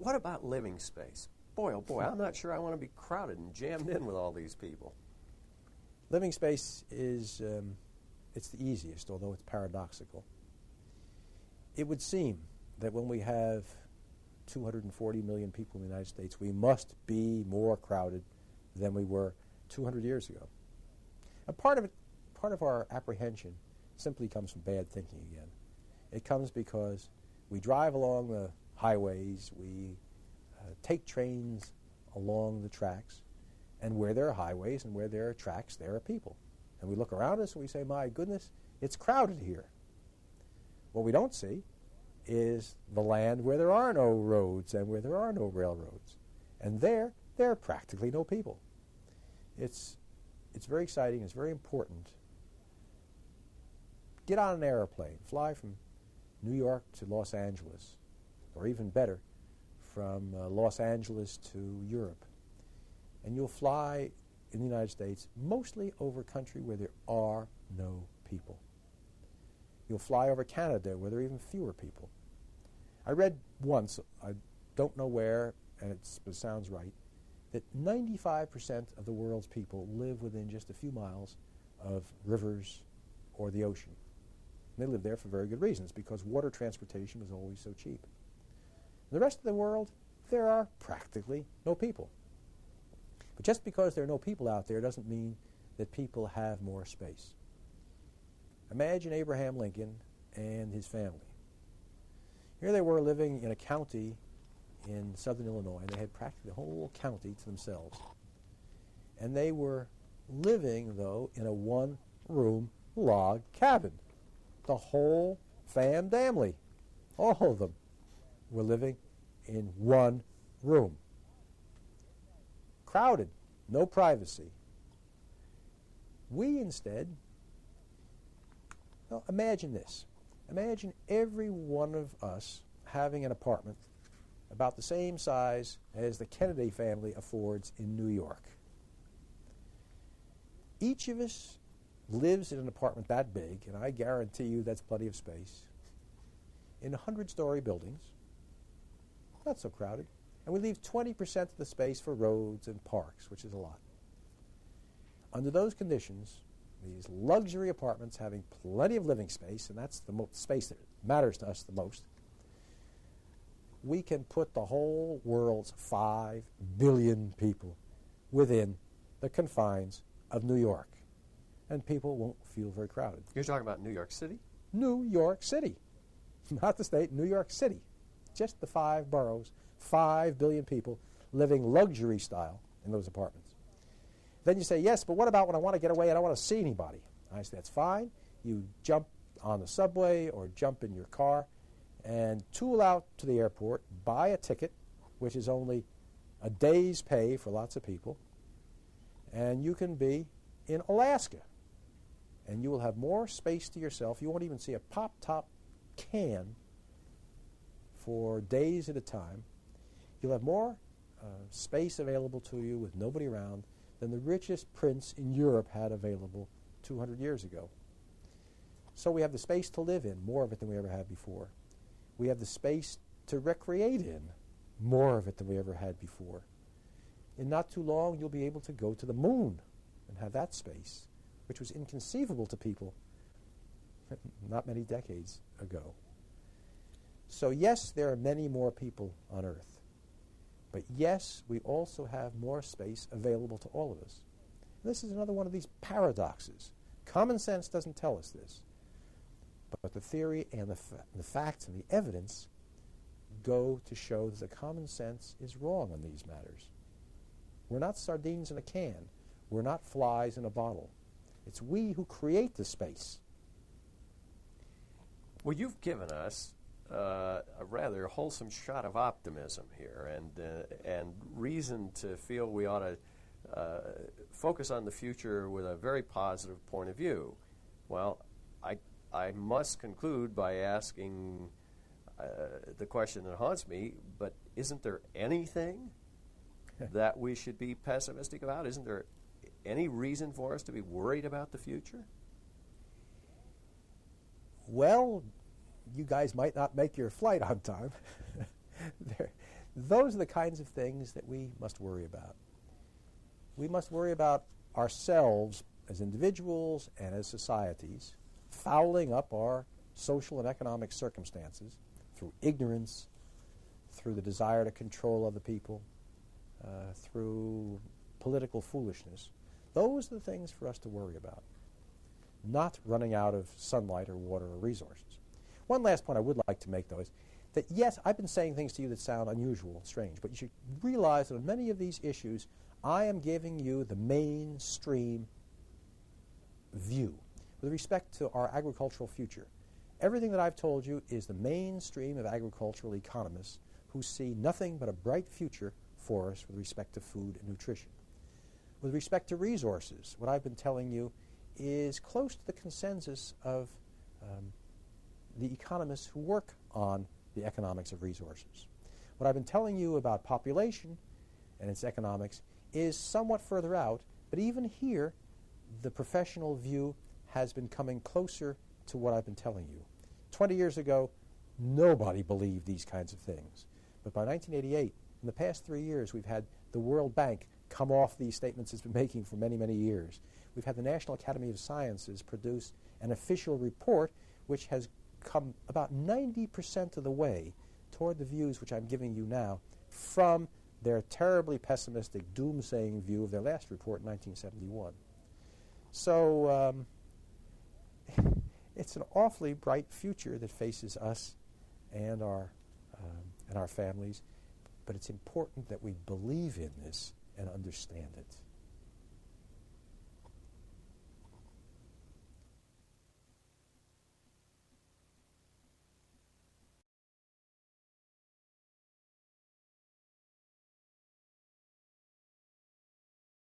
what about living space? Boy, oh boy, I'm not sure I want to be crowded and jammed in with all these people. Living space is, it's the easiest, although it's paradoxical. It would seem that when we have 240 million people in the United States, we must be more crowded than we were 200 years ago. And part of our apprehension simply comes from bad thinking again. It comes because we drive along the highways, we take trains along the tracks, and where there are highways and where there are tracks, there are people. And we look around us and we say, my goodness, it's crowded here. What we don't see is the land where there are no roads and where there are no railroads. And there are practically no people. It's very exciting, it's very important. Get on an airplane, fly from New York to Los Angeles, or even better, from Los Angeles to Europe. And you'll fly in the United States mostly over country where there are no people. You'll fly over Canada where there are even fewer people. I read once, I don't know where, and it sounds right, that 95% of the world's people live within just a few miles of rivers or the ocean. And they live there for very good reasons, because water transportation was always so cheap. In the rest of the world, there are practically no people. But just because there are no people out there doesn't mean that people have more space. Imagine Abraham Lincoln and his family. Here they were living in a county in southern Illinois, and they had practically the whole county to themselves. And they were living, though, in a one-room log cabin. The whole family, all of them, were living in one room. Crowded, no privacy. We instead, well, imagine this. Imagine every one of us having an apartment about the same size as the Kennedy family affords in New York. Each of us lives in an apartment that big, and I guarantee you that's plenty of space, in 100-story buildings, not so crowded, and we leave 20% of the space for roads and parks, which is a lot. Under those conditions, these luxury apartments having plenty of living space, and that's the space that matters to us the most, we can put the whole world's 5 billion people within the confines of New York. And people won't feel very crowded. You're talking about New York City? New York City. Not the state, New York City. Just the 5 boroughs, 5 billion people living luxury style in those apartments. Then you say, yes, but what about when I want to get away and I don't want to see anybody? I say, that's fine. You jump on the subway or jump in your car and tool out to the airport, buy a ticket, which is only a day's pay for lots of people, and you can be in Alaska. And you will have more space to yourself. You won't even see a pop-top can for days at a time. You'll have more space available to you with nobody around than the richest prince in Europe had available 200 years ago. So we have the space to live in, more of it than we ever had before. We have the space to recreate in, more of it than we ever had before. In not too long, you'll be able to go to the moon and have that space, which was inconceivable to people not many decades ago. So yes, there are many more people on Earth. But yes, we also have more space available to all of us. And this is another one of these paradoxes. Common sense doesn't tell us this. But the theory and the facts and the evidence go to show that the common sense is wrong on these matters. We're not sardines in a can. We're not flies in a bottle. It's we who create the space. Well, you've given us a rather wholesome shot of optimism here and reason to feel we ought to focus on the future with a very positive point of view. Well, I must conclude by asking the question that haunts me, but isn't there anything that we should be pessimistic about? Isn't there any reason for us to be worried about the future? Well, you guys might not make your flight on time. Those are the kinds of things that we must worry about. We must worry about ourselves as individuals and as societies fouling up our social and economic circumstances through ignorance, through the desire to control other people, through political foolishness. Those are the things for us to worry about, not running out of sunlight or water or resources. One last point I would like to make, though, is that, yes, I've been saying things to you that sound unusual, strange, but you should realize that on many of these issues, I am giving you the mainstream view with respect to our agricultural future. Everything that I've told you is the mainstream of agricultural economists who see nothing but a bright future for us with respect to food and nutrition. With respect to resources, what I've been telling you is close to the consensus of the economists who work on the economics of resources. What I've been telling you about population and its economics is somewhat further out, but even here, the professional view has been coming closer to what I've been telling you. 20 years ago, nobody believed these kinds of things. But by 1988, in the past 3 years, we've had the World Bank come off these statements it's been making for many, many years. We've had the National Academy of Sciences produce an official report which has come about 90% of the way toward the views which I'm giving you now from their terribly pessimistic, doomsaying view of their last report in 1971. So it's an awfully bright future that faces us and our families, but it's important that we believe in this and understand it.